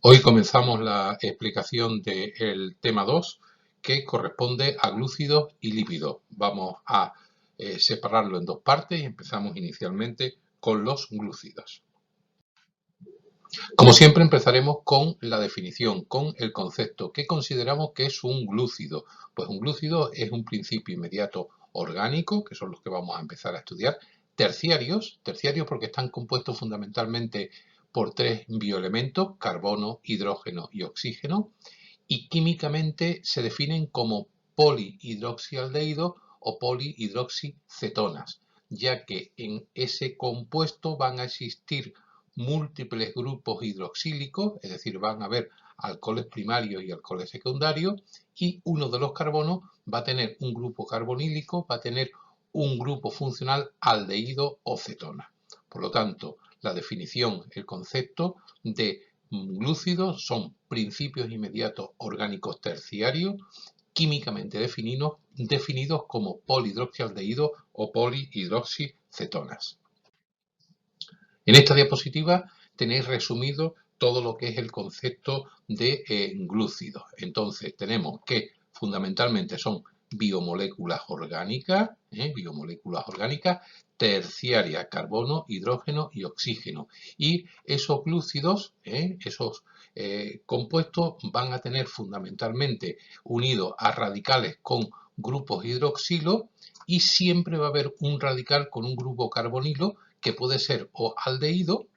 Hoy comenzamos la explicación del tema 2, que corresponde a glúcidos y lípidos. Vamos a separarlo en dos partes y empezamos inicialmente con los glúcidos. Como siempre empezaremos con la definición, con el concepto. ¿Qué consideramos que es un glúcido? Pues un glúcido es un principio inmediato orgánico, que son los que vamos a empezar a estudiar. Terciarios porque están compuestos fundamentalmente por tres bioelementos: carbono, hidrógeno y oxígeno, y químicamente se definen como polihidroxialdehídos o polihidroxicetonas, ya que en ese compuesto van a existir múltiples grupos hidroxílicos, es decir, van a haber alcoholes primarios y alcoholes secundarios, y uno de los carbonos va a tener un grupo carbonílico, va a tener un grupo funcional aldehído o cetona. Por lo tanto, la definición, el concepto de glúcidos son principios inmediatos orgánicos terciarios químicamente definidos como polihidroxialdehídos o polihidroxicetonas. En esta diapositiva tenéis resumido todo lo que es el concepto de glúcidos. Entonces tenemos que fundamentalmente son biomoléculas orgánicas terciarias, carbono, hidrógeno y oxígeno. Y esos glúcidos, esos compuestos van a tener fundamentalmente unidos a radicales con grupos hidroxilo, y siempre va a haber un radical con un grupo carbonilo que puede ser o aldehído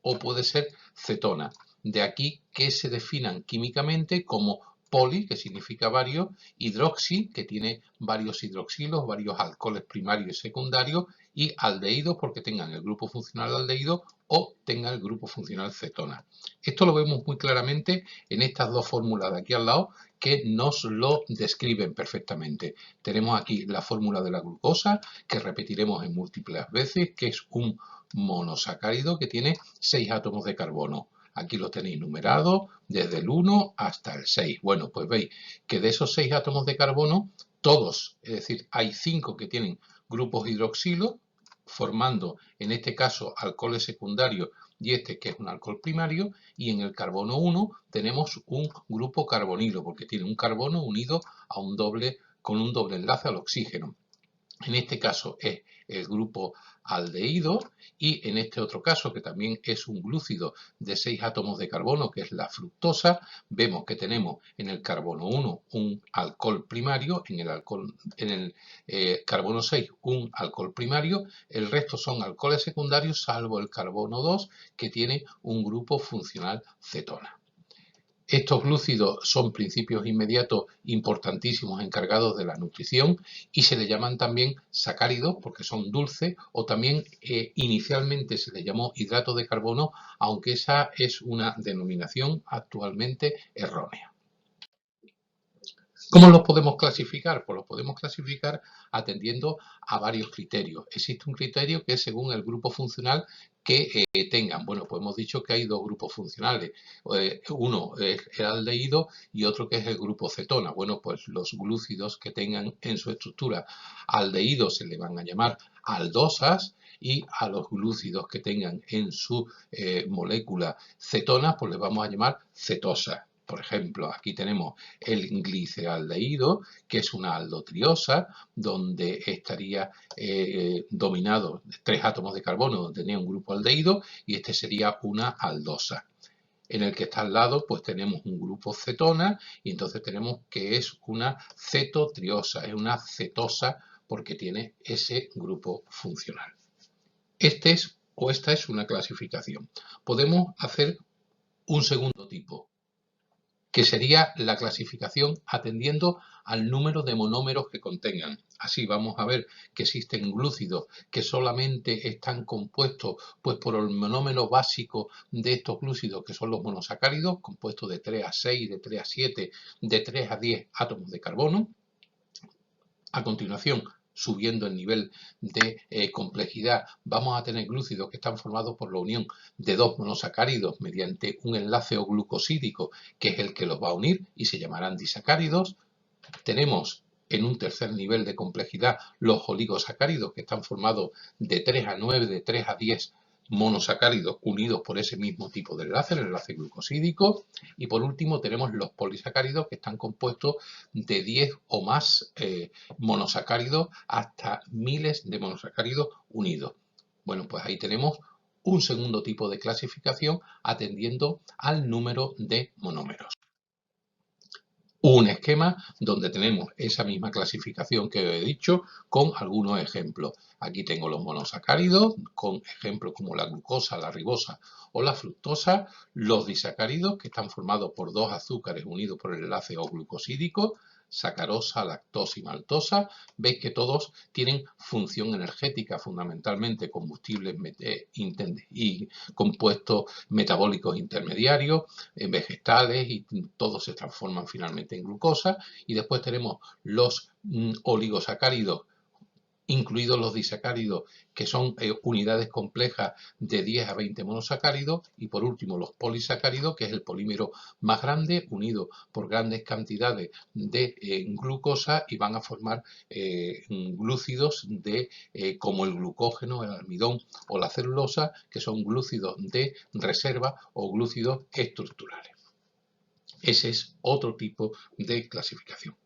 o puede ser cetona. De aquí que se definan químicamente como poli, que significa varios, hidroxi, que tiene varios hidroxilos, varios alcoholes primarios y secundarios, y aldehídos porque tengan el grupo funcional aldehído o tengan el grupo funcional cetona. Esto lo vemos muy claramente en estas dos fórmulas de aquí al lado, que nos lo describen perfectamente. Tenemos aquí la fórmula de la glucosa, que repetiremos en múltiples veces, que es un monosacárido que tiene 6 átomos de carbono. Aquí lo tenéis numerados desde el 1 hasta el 6. Bueno, pues veis que de esos 6 átomos de carbono, todos, es decir, hay 5 que tienen grupos hidroxilo, formando en este caso alcoholes secundarios y este que es un alcohol primario, y en el carbono 1 tenemos un grupo carbonilo porque tiene un carbono unido a un doble, con un doble enlace al oxígeno. En este caso es el grupo aldehído, y en este otro caso, que también es un glúcido de 6 átomos de carbono, que es la fructosa, vemos que tenemos en el carbono 1 un alcohol primario, en el carbono 6 un alcohol primario, el resto son alcoholes secundarios, salvo el carbono 2, que tiene un grupo funcional cetona. Estos glúcidos son principios inmediatos importantísimos encargados de la nutrición, y se le llaman también sacáridos porque son dulces, o también inicialmente se le llamó hidrato de carbono, aunque esa es una denominación actualmente errónea. ¿Cómo los podemos clasificar? Pues los podemos clasificar atendiendo a varios criterios. Existe un criterio que es según el grupo funcional que tengan. Bueno, pues hemos dicho que hay dos grupos funcionales. Uno es el aldehído y otro que es el grupo cetona. Bueno, pues los glúcidos que tengan en su estructura aldehídos se le van a llamar aldosas, y a los glúcidos que tengan en su molécula cetonas, pues les vamos a llamar cetosas. Por ejemplo, aquí tenemos el gliceraldehído, que es una aldotriosa, donde estaría dominado de 3 átomos de carbono, donde tenía un grupo aldehído, y este sería una aldosa. En el que está al lado, pues tenemos un grupo cetona, y entonces tenemos que es una cetotriosa, es una cetosa porque tiene ese grupo funcional. Esta es una clasificación. Podemos hacer un segundo tipo, que sería la clasificación atendiendo al número de monómeros que contengan. Así vamos a ver que existen glúcidos que solamente están compuestos pues por el monómero básico de estos glúcidos, que son los monosacáridos, compuestos de 3 a 6, de 3 a 7, de 3 a 10 átomos de carbono. A continuación, subiendo el nivel de complejidad, vamos a tener glúcidos que están formados por la unión de dos monosacáridos mediante un enlace glucosídico, que es el que los va a unir, y se llamarán disacáridos. Tenemos en un tercer nivel de complejidad los oligosacáridos, que están formados de 3 a 9, de 3 a 10 monosacáridos unidos por ese mismo tipo de enlace, el enlace glucosídico. Y por último tenemos los polisacáridos, que están compuestos de 10 o más monosacáridos, hasta miles de monosacáridos unidos. Bueno, pues ahí tenemos un segundo tipo de clasificación atendiendo al número de monómeros. Un esquema donde tenemos esa misma clasificación que os he dicho con algunos ejemplos. Aquí tengo los monosacáridos con ejemplos como la glucosa, la ribosa o la fructosa, los disacáridos que están formados por dos azúcares unidos por el enlace O-glucosídico, sacarosa, lactosa y maltosa. Veis que todos tienen función energética, fundamentalmente combustibles y compuestos metabólicos intermediarios, vegetales, y todos se transforman finalmente en glucosa. Y después tenemos los oligosacáridos, incluidos los disacáridos, que son unidades complejas de 10 a 20 monosacáridos, y por último los polisacáridos, que es el polímero más grande, unido por grandes cantidades de glucosa, y van a formar glúcidos como el glucógeno, el almidón o la celulosa, que son glúcidos de reserva o glúcidos estructurales. Ese es otro tipo de clasificación.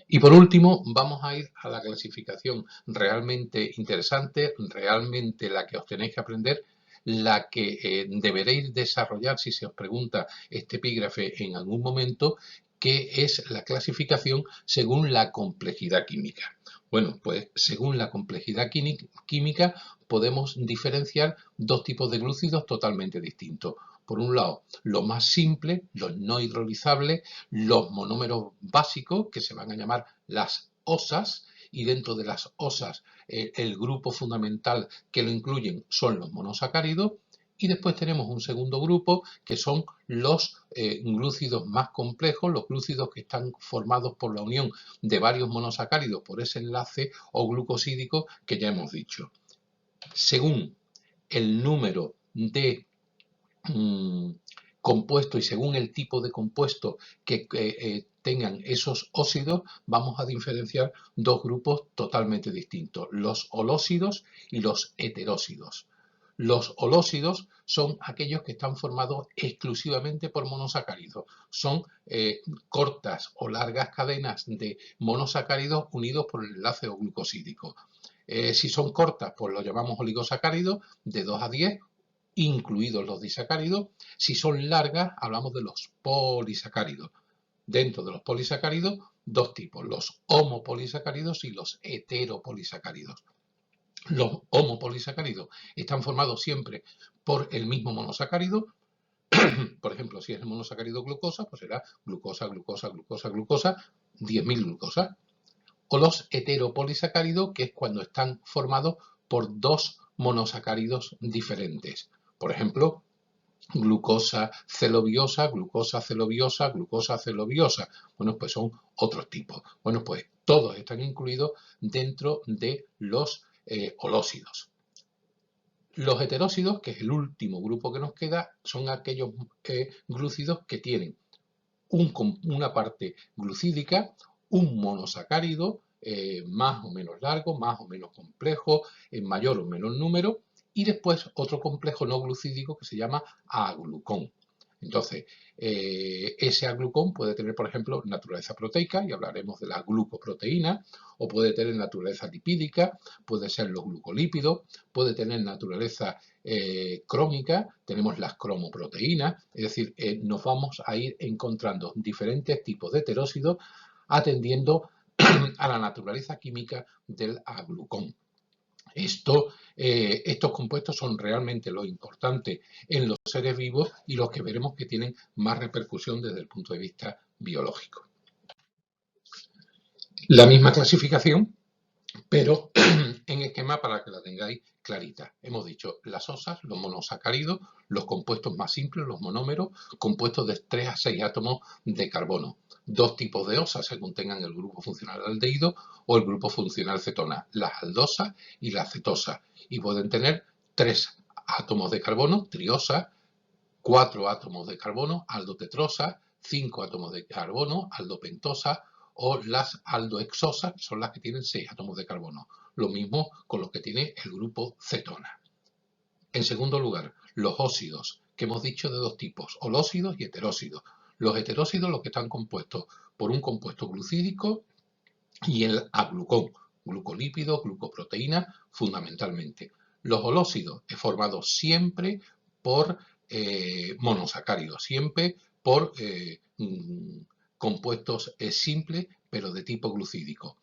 Y por último, vamos a ir a la clasificación realmente interesante, realmente la que os tenéis que aprender, la que deberéis desarrollar si se os pregunta este epígrafe en algún momento, que es la clasificación según la complejidad química. Bueno, pues según la complejidad química podemos diferenciar dos tipos de glúcidos totalmente distintos. Por un lado, los más simples, los no hidrolizables, los monómeros básicos, que se van a llamar las osas, y dentro de las osas el grupo fundamental que lo incluyen son los monosacáridos. Y después tenemos un segundo grupo que son los glúcidos más complejos, los glúcidos que están formados por la unión de varios monosacáridos por ese enlace o glucosídico que ya hemos dicho. Según el número de compuesto y según el tipo de compuesto que tengan esos óxidos, vamos a diferenciar dos grupos totalmente distintos, los holósidos y los heterósidos. Los holósidos son aquellos que están formados exclusivamente por monosacáridos. Son cortas o largas cadenas de monosacáridos unidos por el enlace glucosídico. Si son cortas, pues lo llamamos oligosacáridos, de 2 a 10, incluidos los disacáridos. Si son largas, hablamos de los polisacáridos. Dentro de los polisacáridos, dos tipos, los homopolisacáridos y los heteropolisacáridos. Los homopolisacáridos están formados siempre por el mismo monosacárido. Por ejemplo, si es el monosacárido glucosa, pues será glucosa, glucosa, glucosa, glucosa, 10.000 glucosas. O los heteropolisacáridos, que es cuando están formados por dos monosacáridos diferentes. Por ejemplo, glucosa celobiosa, glucosa celobiosa, glucosa celobiosa. Bueno, pues son otros tipos. Bueno, pues todos están incluidos dentro de los holósidos. Los heterósidos, que es el último grupo que nos queda, son aquellos glúcidos que tienen una parte glucídica, un monosacárido más o menos largo, más o menos complejo, en mayor o menor número, y después otro complejo no glucídico que se llama aglucón. Entonces, ese aglucón puede tener, por ejemplo, naturaleza proteica, y hablaremos de la glucoproteína, o puede tener naturaleza lipídica, puede ser los glucolípidos, puede tener naturaleza crómica, tenemos las cromoproteínas, es decir, nos vamos a ir encontrando diferentes tipos de heterósidos atendiendo a la naturaleza química del aglucón. Estos compuestos son realmente lo importante en los seres vivos y los que veremos que tienen más repercusión desde el punto de vista biológico. La misma clasificación, pero en esquema para que la tengáis clarita. Hemos dicho las osas, los monosacáridos, los compuestos más simples, los monómeros, compuestos de 3 a 6 átomos de carbono. Dos tipos de osas según tengan el grupo funcional aldehído o el grupo funcional cetona, las aldosas y las cetosas. Y pueden tener 3 átomos de carbono, triosa, 4 átomos de carbono, aldotetrosa, 5 átomos de carbono, aldopentosa, o las aldohexosas, que son las que tienen 6 átomos de carbono. Lo mismo con los que tiene el grupo cetona. En segundo lugar, los óxidos, que hemos dicho de dos tipos, holóxidos y heteróxidos. Los heteróxidos, los que están compuestos por un compuesto glucídico y el aglucón, glucolípido, glucoproteína, fundamentalmente. Los holóxidos es formado siempre por monosacáridos, siempre por compuestos simples, pero de tipo glucídico.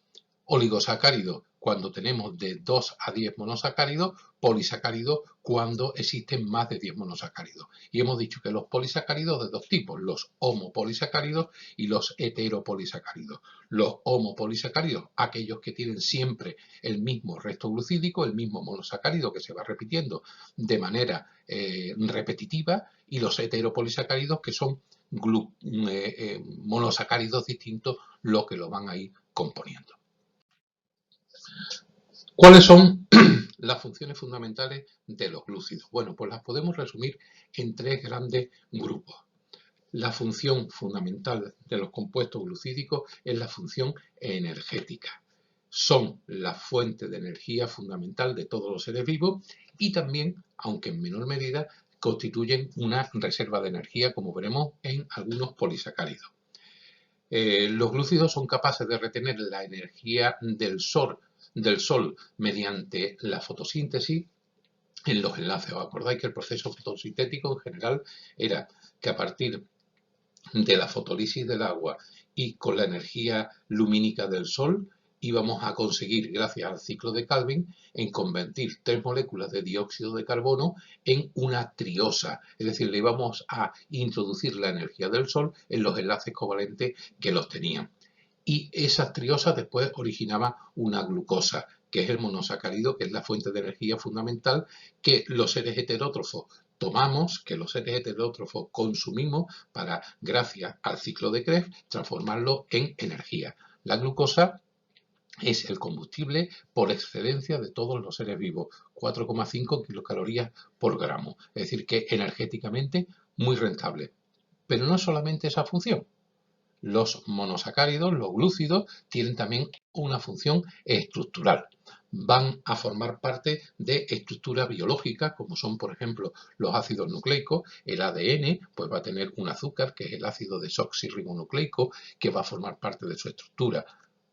Oligosacáridos cuando tenemos de 2 a 10 monosacáridos, polisacáridos cuando existen más de 10 monosacáridos. Y hemos dicho que los polisacáridos de dos tipos, los homopolisacáridos y los heteropolisacáridos. Los homopolisacáridos, aquellos que tienen siempre el mismo resto glucídico, el mismo monosacárido que se va repitiendo de manera repetitiva, y los heteropolisacáridos, que son monosacáridos distintos, los que lo van a ir componiendo. ¿Cuáles son las funciones fundamentales de los glúcidos? Bueno, pues las podemos resumir en tres grandes grupos. La función fundamental de los compuestos glucídicos es la función energética. Son la fuente de energía fundamental de todos los seres vivos y también, aunque en menor medida, constituyen una reserva de energía, como veremos en algunos polisacáridos. Los glúcidos son capaces de retener la energía del sol mediante la fotosíntesis en los enlaces. ¿Os acordáis que el proceso fotosintético en general era que a partir de la fotólisis del agua y con la energía lumínica del sol íbamos a conseguir, gracias al ciclo de Calvin, en convertir 3 moléculas de dióxido de carbono en una triosa, es decir, le íbamos a introducir la energía del sol en los enlaces covalentes que los tenían. Y esas triosas después originaban una glucosa, que es el monosacárido, que es la fuente de energía fundamental que los seres heterótrofos tomamos, que los seres heterótrofos consumimos para, gracias al ciclo de Krebs, transformarlo en energía. La glucosa es el combustible por excelencia de todos los seres vivos, 4,5 kilocalorías por gramo, es decir, que energéticamente muy rentable. Pero no solamente esa función. Los monosacáridos, los glúcidos, tienen también una función estructural. Van a formar parte de estructuras biológicas, como son, por ejemplo, los ácidos nucleicos. El ADN pues va a tener un azúcar, que es el ácido desoxirribonucleico, que va a formar parte de su estructura.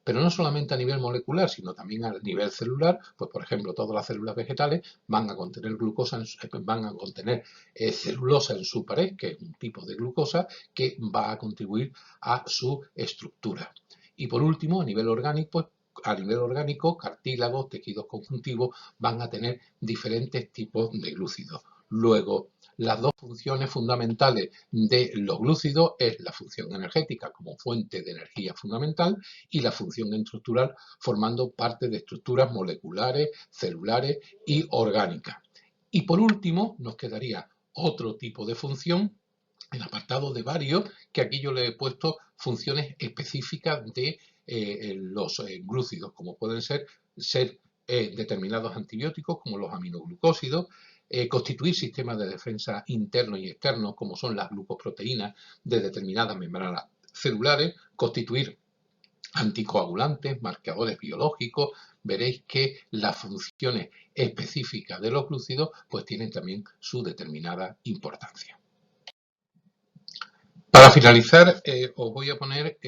Pero no solamente a nivel molecular, sino también a nivel celular, pues por ejemplo, todas las células vegetales van a contener glucosa, van a contener celulosa en su pared, que es un tipo de glucosa que va a contribuir a su estructura. Y por último, a nivel orgánico, cartílagos, tejidos conjuntivos van a tener diferentes tipos de glúcidos. Luego, las dos funciones fundamentales de los glúcidos es la función energética como fuente de energía fundamental y la función estructural formando parte de estructuras moleculares, celulares y orgánicas. Y por último nos quedaría otro tipo de función, el apartado de varios, que aquí yo le he puesto funciones específicas de los glúcidos, como pueden ser determinados antibióticos como los aminoglucósidos, constituir sistemas de defensa internos y externos como son las glucoproteínas de determinadas membranas celulares, constituir anticoagulantes, marcadores biológicos. Veréis que las funciones específicas de los glúcidos pues tienen también su determinada importancia. Para finalizar, os voy a poner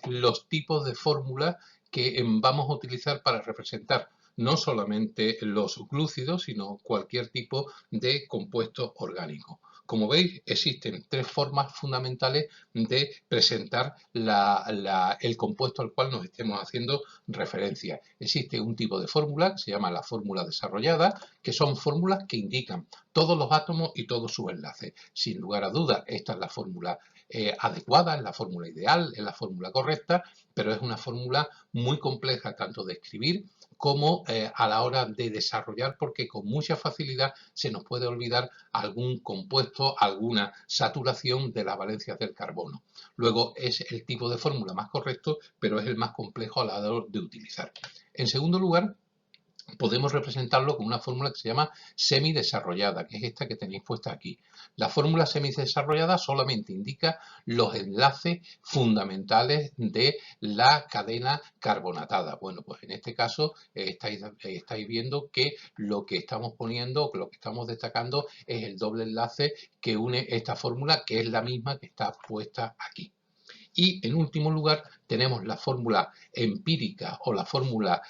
los tipos de fórmulas que vamos a utilizar para representar no solamente los glúcidos, sino cualquier tipo de compuesto orgánico. Como veis, existen tres formas fundamentales de presentar el compuesto al cual nos estemos haciendo referencia. Existe un tipo de fórmula que se llama la fórmula desarrollada, que son fórmulas que indican todos los átomos y todos sus enlaces. Sin lugar a dudas, esta es la fórmula adecuada, es la fórmula ideal, es la fórmula correcta, pero es una fórmula muy compleja tanto de escribir como a la hora de desarrollar, porque con mucha facilidad se nos puede olvidar algún compuesto, alguna saturación de las valencias del carbono. Luego es el tipo de fórmula más correcto, pero es el más complejo a la hora de utilizar. En segundo lugar, podemos representarlo con una fórmula que se llama semidesarrollada, que es esta que tenéis puesta aquí. La fórmula semidesarrollada solamente indica los enlaces fundamentales de la cadena carbonatada. Bueno, pues en este caso estáis viendo que lo que estamos poniendo, lo que estamos destacando es el doble enlace que une esta fórmula, que es la misma que está puesta aquí. Y en último lugar tenemos la fórmula empírica o la fórmula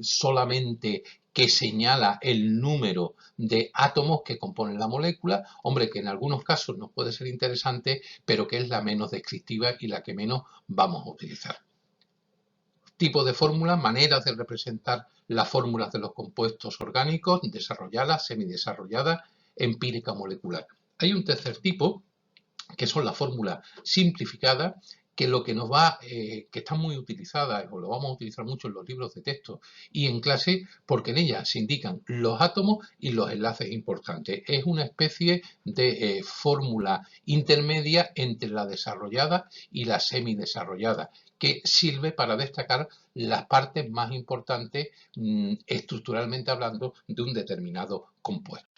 solamente que señala el número de átomos que componen la molécula, hombre, que en algunos casos nos puede ser interesante, pero que es la menos descriptiva y la que menos vamos a utilizar. Tipo de fórmula, maneras de representar las fórmulas de los compuestos orgánicos, desarrolladas, semidesarrolladas, empírica molecular. Hay un tercer tipo, que son las fórmulas simplificadas, que lo que nos va, que están muy utilizadas, o lo vamos a utilizar mucho en los libros de texto y en clase, porque en ellas se indican los átomos y los enlaces importantes. Es una especie de fórmula intermedia entre la desarrollada y la semidesarrollada, que sirve para destacar las partes más importantes estructuralmente hablando de un determinado compuesto.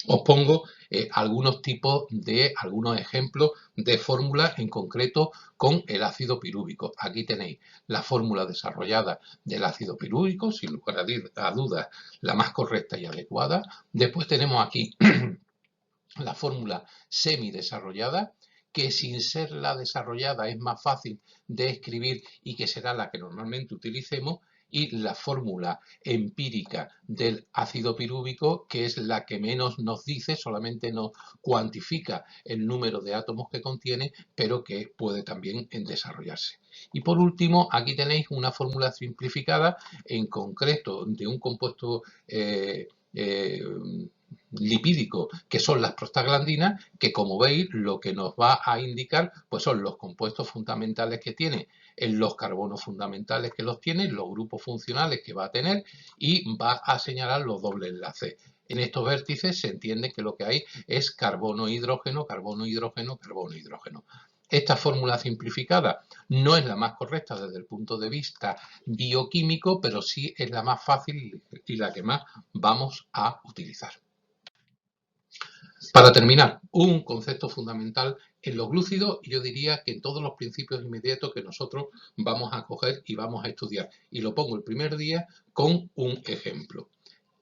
Os pongo algunos ejemplos de fórmulas en concreto con el ácido pirúvico. Aquí tenéis la fórmula desarrollada del ácido pirúvico, sin lugar a dudas la más correcta y adecuada. Después tenemos aquí la fórmula semidesarrollada, que sin ser la desarrollada es más fácil de escribir y que será la que normalmente utilicemos, y la fórmula empírica del ácido pirúvico, que es la que menos nos dice, solamente nos cuantifica el número de átomos que contiene, pero que puede también desarrollarse. Y por último, aquí tenéis una fórmula simplificada, en concreto de un compuesto lipídico, que son las prostaglandinas, que como veis lo que nos va a indicar pues son los compuestos fundamentales que tiene, en los carbonos fundamentales que los tiene, los grupos funcionales que va a tener, y va a señalar los dobles enlaces. En estos vértices se entiende que lo que hay es carbono-hidrógeno, carbono-hidrógeno, carbono-hidrógeno. Esta fórmula simplificada no es la más correcta desde el punto de vista bioquímico, pero sí es la más fácil y la que más vamos a utilizar. Para terminar, un concepto fundamental en los glúcidos, y yo diría que en todos los principios inmediatos que nosotros vamos a coger y vamos a estudiar. Y lo pongo el primer día con un ejemplo.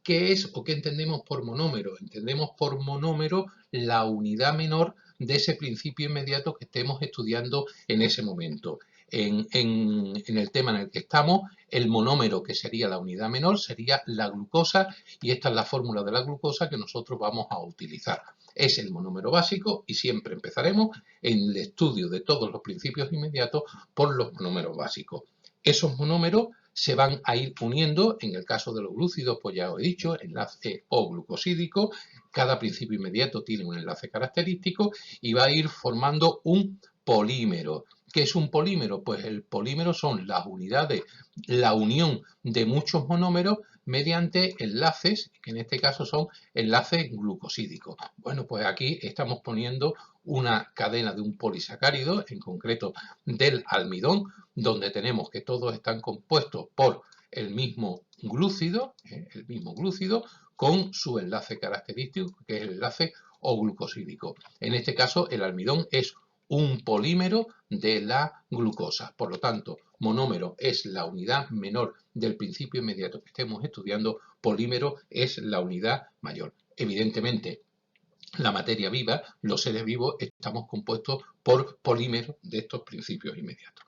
¿Qué es o qué entendemos por monómero? Entendemos por monómero la unidad menor de ese principio inmediato que estemos estudiando en ese momento. En el tema en el que estamos, el monómero, que sería la unidad menor, sería la glucosa, y esta es la fórmula de la glucosa que nosotros vamos a utilizar. Es el monómero básico y siempre empezaremos en el estudio de todos los principios inmediatos por los monómeros básicos. Esos monómeros se van a ir uniendo, en el caso de los glúcidos, pues ya os he dicho, enlace O-glucosídico, cada principio inmediato tiene un enlace característico y va a ir formando un polímero. ¿Qué es un polímero? Pues el polímero son las unidades, la unión de muchos monómeros mediante enlaces, que en este caso son enlaces glucosídicos. Bueno, pues aquí estamos poniendo una cadena de un polisacárido, en concreto del almidón, donde tenemos que todos están compuestos por el mismo glúcido con su enlace característico, que es el enlace O-glucosídico. En este caso, el almidón es un polímero de la glucosa. Por lo tanto, monómero es la unidad menor del principio inmediato que estemos estudiando, polímero es la unidad mayor. Evidentemente, la materia viva, los seres vivos, estamos compuestos por polímeros de estos principios inmediatos.